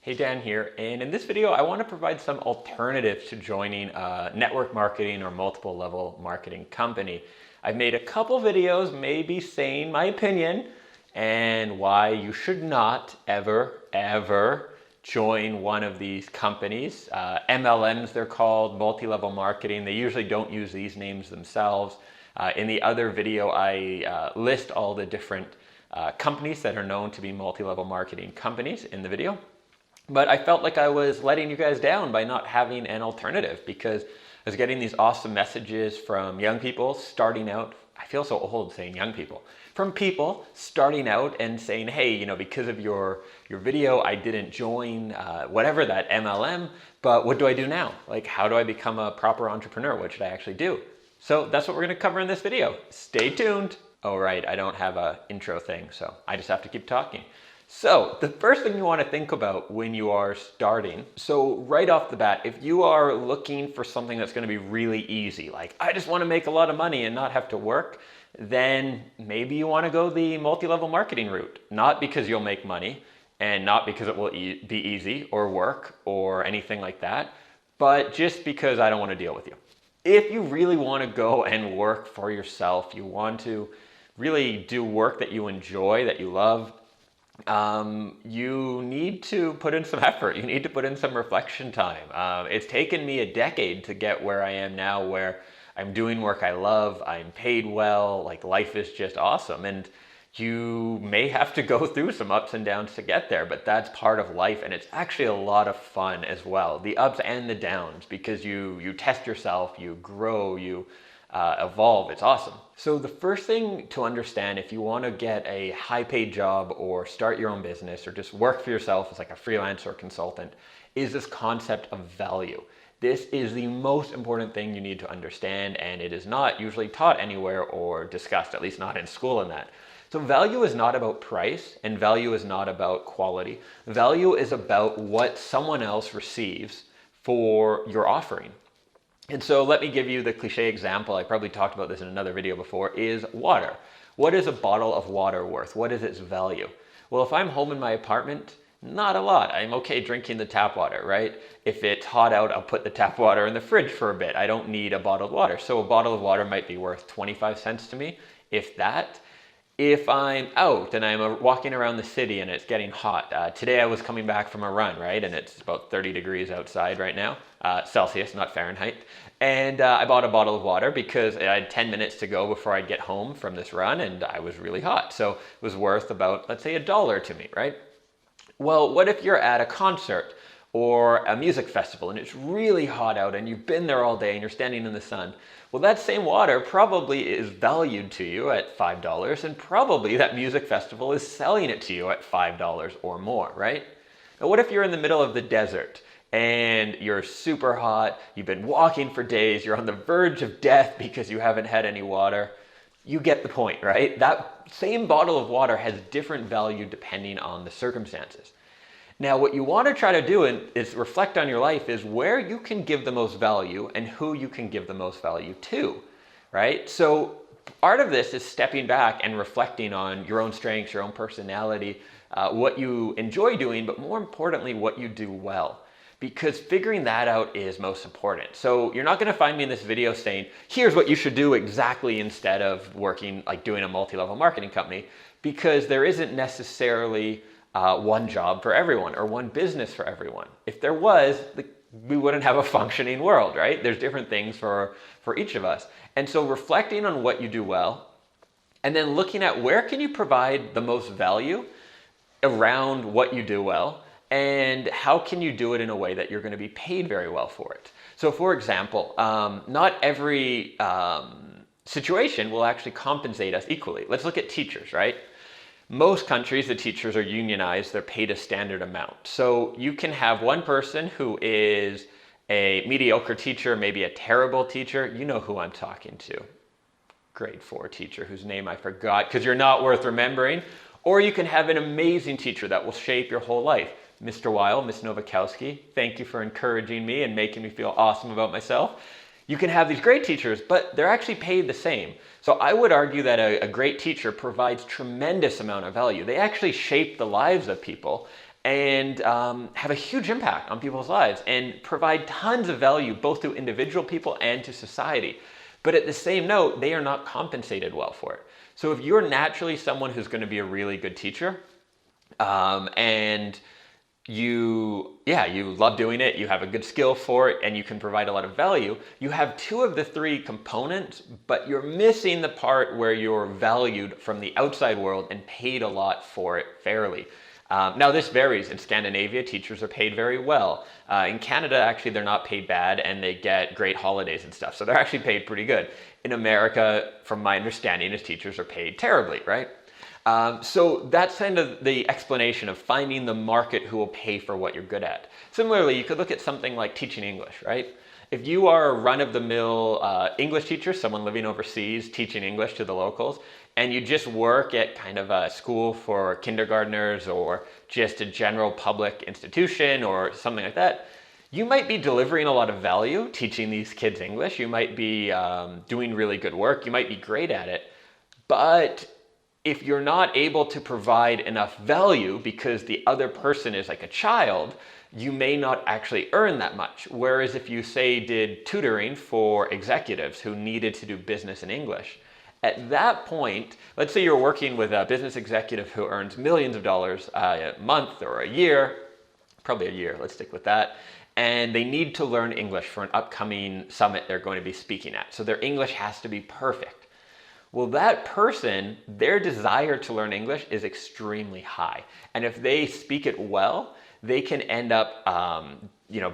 Hey, Dan here, and in this video I want to provide some alternatives to joining a network marketing or multiple level marketing company. I've made a couple videos maybe saying my opinion and why you should not ever join one of these companies. MLMs they're called, multi-level marketing. They usually don't use these names themselves. In the other video I list all the different companies that are known to be multi-level marketing companies in the video. But I felt like I was letting you guys down by not having an alternative because I was getting these awesome messages from young people starting out. I feel so old saying young people. From people starting out and saying, hey, because of your video, I didn't join whatever that MLM, but what do I do now? Like, how do I become a proper entrepreneur? What should I actually do? So that's what we're gonna cover in this video. Stay tuned. Oh, right, I don't have an intro thing, so I just have to keep talking. So the first thing you want to think about when you are starting, so right off the bat, if you are looking for something that's going to be really easy, like I just want to make a lot of money and not have to work, then maybe you want to go the multi-level marketing route. Not because you'll make money and not because it will be easy or work or anything like that, but just because I don't want to deal with you. If you really want to go and work for yourself, you want to really do work that you enjoy, that you love, you need to put in some effort. You need to put in some reflection time. It's taken me a decade to get where I am now, where I'm doing work I love, I'm paid well, like life is just awesome. And you may have to go through some ups and downs to get there, but that's part of life. And it's actually a lot of fun as well, the ups and the downs, because you test yourself, you grow, you evolve. It's awesome. So the first thing to understand if you want to get a high paid job or start your own business or just work for yourself as like a freelancer or consultant is this concept of value. This is the most important thing you need to understand, and it is not usually taught anywhere or discussed, at least not in school and that. So value is not about price and value is not about quality. Value is about what someone else receives for your offering. And so let me give you the cliche example. I probably talked about this in another video before, is water. What is a bottle of water worth? What is its value? Well, if I'm home in my apartment, not a lot. I'm okay drinking the tap water, right? If it's hot out, I'll put the tap water in the fridge for a bit. I don't need a bottled water. So a bottle of water might be worth 25 cents to me, if that. If I'm out and I'm walking around the city and it's getting hot, today I was coming back from a run, right? And it's about 30 degrees outside right now, Celsius, not Fahrenheit. And I bought a bottle of water because I had 10 minutes to go before I'd get home from this run and I was really hot. So it was worth about, let's say, $1 to me, right? Well, what if you're at a concert or a music festival and it's really hot out and you've been there all day and you're standing in the sun? Well, that same water probably is valued to you at $5 and probably that music festival is selling it to you at $5 or more, right? Now, what if you're in the middle of the desert and you're super hot, you've been walking for days, you're on the verge of death because you haven't had any water? You get the point, right? That same bottle of water has different value depending on the circumstances. Now, what you want to try to do is reflect on your life is where you can give the most value and who you can give the most value to, right? So part of this is stepping back and reflecting on your own strengths, your own personality, what you enjoy doing, but more importantly, what you do well. Because figuring that out is most important. So you're not going to find me in this video saying, here's what you should do exactly instead of working, like doing a multi-level marketing company, because there isn't necessarily one job for everyone or one business for everyone. If there was, we wouldn't have a functioning world, right? There's different things for each of us. And so reflecting on what you do well, and then looking at where can you provide the most value around what you do well, and how can you do it in a way that you're going to be paid very well for it. So for example, not every situation will actually compensate us equally. Let's look at teachers, right? Most countries, the teachers are unionized, they're paid a standard amount. So you can have one person who is a mediocre teacher, maybe a terrible teacher. You know who I'm talking to. Grade 4 teacher whose name I forgot because you're not worth remembering. Or you can have an amazing teacher that will shape your whole life. Mr. Weil, Miss Novakowski, thank you for encouraging me and making me feel awesome about myself. You can have these great teachers, but they're actually paid the same. So I would argue that a great teacher provides tremendous amount of value. They actually shape the lives of people and have a huge impact on people's lives and provide tons of value both to individual people and to society. But at the same note, they are not compensated well for it. So if you're naturally someone who's going to be a really good teacher, and you love doing it, you have a good skill for it, and you can provide a lot of value, you have two of the three components, but you're missing the part where you're valued from the outside world and paid a lot for it fairly. Now this varies. In Scandinavia, teachers are paid very well. In Canada, actually, they're not paid bad, and they get great holidays and stuff. So they're actually paid pretty good. In America, from my understanding, is teachers are paid terribly, right? So that's kind of the explanation of finding the market who will pay for what you're good at. Similarly, you could look at something like teaching English, right? If you are a run-of-the-mill English teacher, someone living overseas teaching English to the locals, and you just work at kind of a school for kindergartners or just a general public institution or something like that, you might be delivering a lot of value teaching these kids English. You might be doing really good work. You might be great at it. But if you're not able to provide enough value because the other person is like a child, you may not actually earn that much. Whereas if you, say, did tutoring for executives who needed to do business in English, at that point, let's say you're working with a business executive who earns millions of dollars a month or a year, probably a year, let's stick with that, and they need to learn English for an upcoming summit they're going to be speaking at. So their English has to be perfect. Well, that person, their desire to learn English is extremely high. And if they speak it well, they can end up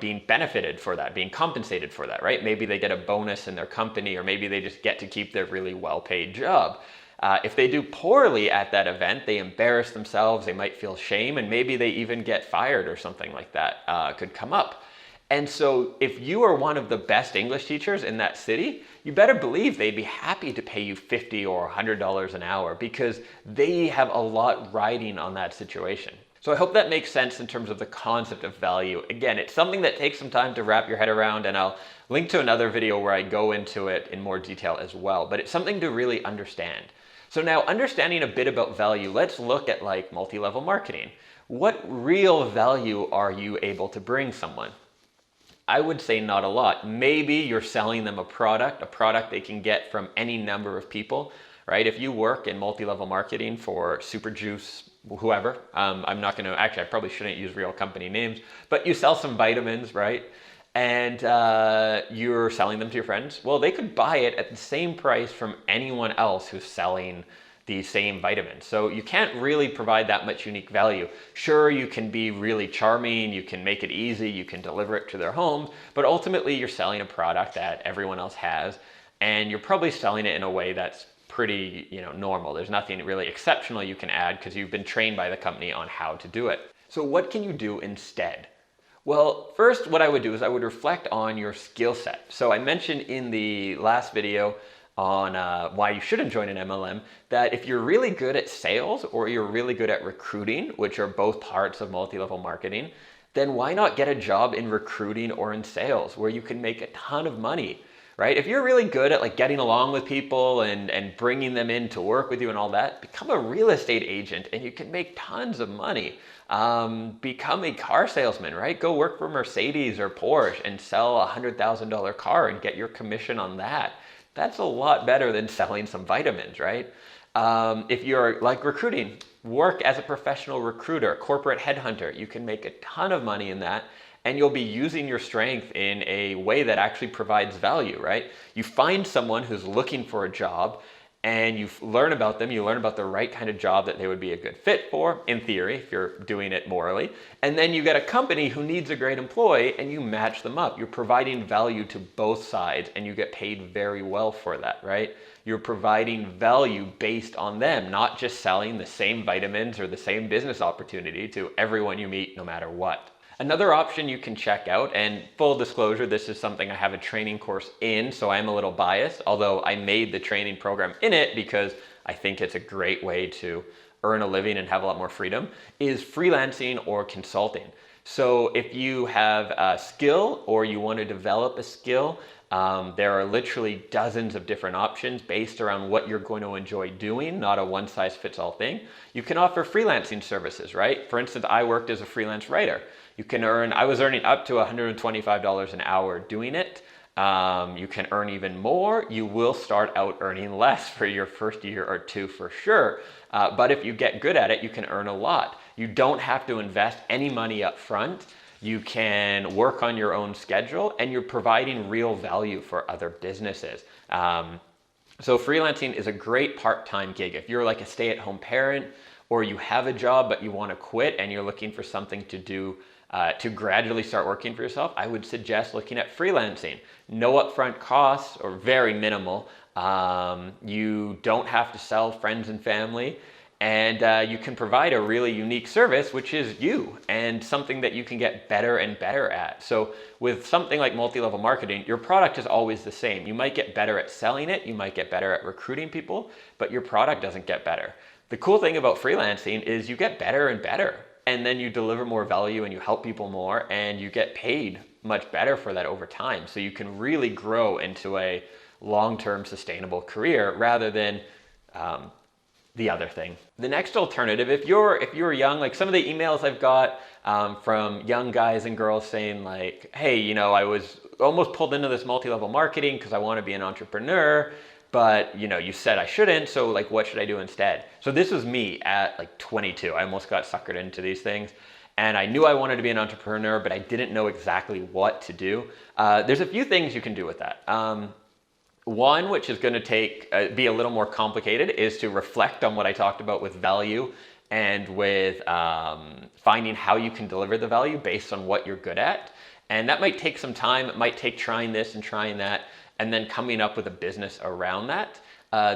being benefited for that, being compensated for that, right? Maybe they get a bonus in their company, or maybe they just get to keep their really well-paid job. If they do poorly at that event, they embarrass themselves, they might feel shame, and maybe they even get fired or something like that could come up. And so if you are one of the best English teachers in that city, you better believe they'd be happy to pay you $50 or $100 an hour because they have a lot riding on that situation. So I hope that makes sense in terms of the concept of value. Again, it's something that takes some time to wrap your head around, and I'll link to another video where I go into it in more detail as well, but it's something to really understand. So now, understanding a bit about value, let's look at like multi-level marketing. What real value are you able to bring someone? I would say not a lot. Maybe you're selling them a product they can get from any number of people, right? If you work in multi-level marketing for Super Juice, whoever, I'm not gonna, actually I probably shouldn't use real company names, but you sell some vitamins, right? And you're selling them to your friends. Well, they could buy it at the same price from anyone else who's selling the same vitamins. So you can't really provide that much unique value. Sure, you can be really charming, you can make it easy, you can deliver it to their homes, but ultimately you're selling a product that everyone else has, and you're probably selling it in a way that's pretty, normal. There's nothing really exceptional you can add because you've been trained by the company on how to do it. So what can you do instead? Well, first, what I would do is I would reflect on your skill set. So I mentioned in the last video on why you shouldn't join an MLM, that if you're really good at sales or you're really good at recruiting, which are both parts of multi-level marketing, then why not get a job in recruiting or in sales where you can make a ton of money, right? If you're really good at like getting along with people and bringing them in to work with you and all that, become a real estate agent and you can make tons of money. Become a car salesman, right? Go work for Mercedes or Porsche and sell a $100,000 car and get your commission on that. That's a lot better than selling some vitamins, right? If you're like recruiting, work as a professional recruiter, corporate headhunter. You can make a ton of money in that, and you'll be using your strength in a way that actually provides value, right? You find someone who's looking for a job, and you learn about them, you learn about the right kind of job that they would be a good fit for, in theory, if you're doing it morally. And then you get a company who needs a great employee and you match them up. You're providing value to both sides and you get paid very well for that, right? You're providing value based on them, not just selling the same vitamins or the same business opportunity to everyone you meet, no matter what. Another option you can check out, and full disclosure, this is something I have a training course in, so I'm a little biased, although I made the training program in it because I think it's a great way to earn a living and have a lot more freedom, is freelancing or consulting. So if you have a skill or you want to develop a skill, There are literally dozens of different options based around what you're going to enjoy doing, not a one-size-fits-all thing. You can offer freelancing services, right? For instance, I worked as a freelance writer. I was earning up to $125 an hour doing it. You can earn even more. You will start out earning less for your first year or two for sure. But if you get good at it, you can earn a lot. You don't have to invest any money up front. You can work on your own schedule, and you're providing real value for other businesses. So freelancing is a great part-time gig. If you're like a stay-at-home parent, or you have a job but you want to quit and you're looking for something to do to gradually start working for yourself, I would suggest looking at freelancing. No upfront costs, or very minimal. You don't have to sell friends and family. And you can provide a really unique service, which is you, and something that you can get better and better at. So with something like multi-level marketing, your product is always the same. You might get better at selling it, you might get better at recruiting people, but your product doesn't get better. The cool thing about freelancing is you get better and better, and then you deliver more value and you help people more, and you get paid much better for that over time. So you can really grow into a long-term sustainable career rather than the other thing. The next alternative, if you're young, like some of the emails I've got from young guys and girls saying like, hey, I was almost pulled into this multi-level marketing because I want to be an entrepreneur, but you said I shouldn't, so like what should I do instead? So this was me at like 22. I almost got suckered into these things. And I knew I wanted to be an entrepreneur, but I didn't know exactly what to do. There's a few things you can do with that. One, which is going to be a little more complicated, is to reflect on what I talked about with value and with finding how you can deliver the value based on what you're good at. And that might take some time. It might take trying this and trying that, and then coming up with a business around that.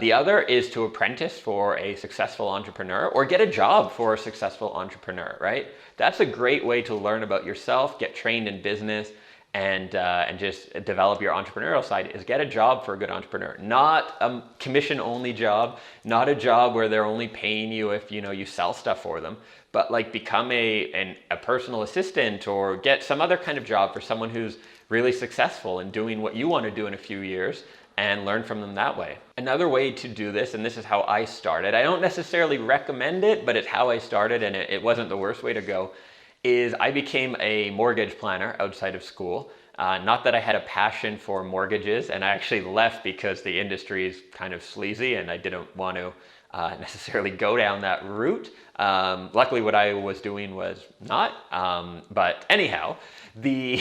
The other is to apprentice for a successful entrepreneur, or get a job for a successful entrepreneur, right? That's a great way to learn about yourself, get trained in business, and just develop your entrepreneurial side, is get a job for a good entrepreneur. Not a commission-only job, not a job where they're only paying you if you sell stuff for them, but like become a personal assistant, or get some other kind of job for someone who's really successful and doing what you want to do in a few years, and learn from them that way. Another way to do this, and this is how I started, I don't necessarily recommend it, but it's how I started, and it wasn't the worst way to go, is I became a mortgage planner outside of school. Not that I had a passion for mortgages, and I actually left because the industry is kind of sleazy and I didn't want to necessarily go down that route. Luckily what I was doing was not, but anyhow, the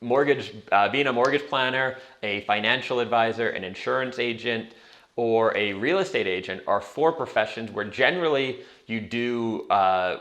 being a mortgage planner, a financial advisor, an insurance agent, or a real estate agent are four professions where generally you do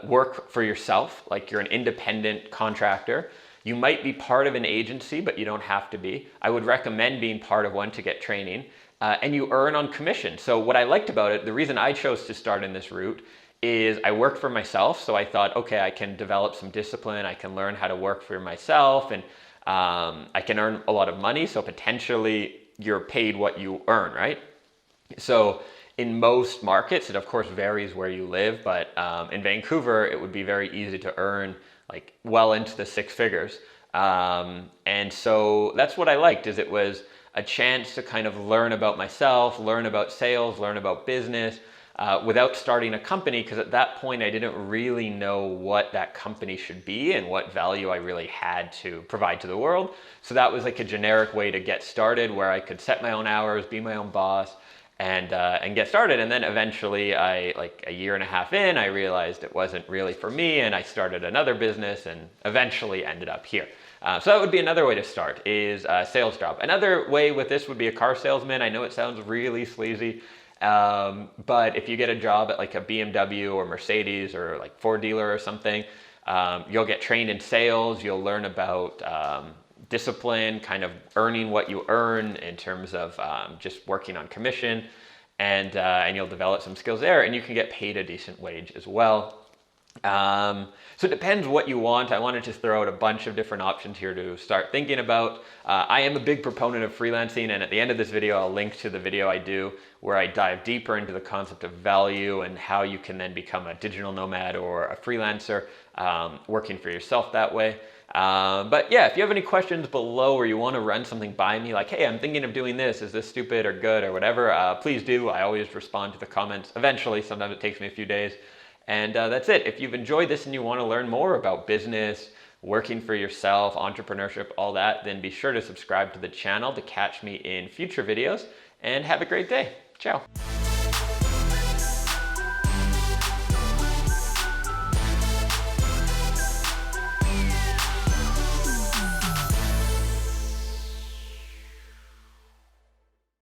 work for yourself, like you're an independent contractor. You might be part of an agency, but you don't have to be. I would recommend being part of one to get training, and you earn on commission. So what I liked about it, the reason I chose to start in this route, is I worked for myself. So I thought, okay, I can develop some discipline, I can learn how to work for myself, and I can earn a lot of money. So potentially you're paid what you earn, right? So in most markets, it of course varies where you live, but in Vancouver, it would be very easy to earn like well into the six figures. And so that's what I liked, is it was a chance to kind of learn about myself, learn about sales, learn about business, without starting a company, because at that point I didn't really know what that company should be and what value I really had to provide to the world. So that was like a generic way to get started, where I could set my own hours, be my own boss, and get started. And then eventually, like a year and a half in, I realized it wasn't really for me, and I started another business and eventually ended up here. So that would be another way to start, is a sales job. Another way with this would be a car salesman. I know it sounds really sleazy, but if you get a job at like a BMW or Mercedes or like Ford dealer or something, you'll get trained in sales. You'll learn about discipline, kind of earning what you earn in terms of just working on commission, and you'll develop some skills there, and you can get paid a decent wage as well. So it depends what you want. I want to just throw out a bunch of different options here to start thinking about. I am a big proponent of freelancing, and at the end of this video, I'll link to the video I do where I dive deeper into the concept of value and how you can then become a digital nomad or a freelancer, working for yourself that way. But yeah, if you have any questions below or you want to run something by me, like, hey, I'm thinking of doing this, is this stupid or good or whatever, please do. I always respond to the comments eventually. Sometimes it takes me a few days. And that's it. If you've enjoyed this and you want to learn more about business, working for yourself, entrepreneurship, all that, then be sure to subscribe to the channel to catch me in future videos, and have a great day. Ciao.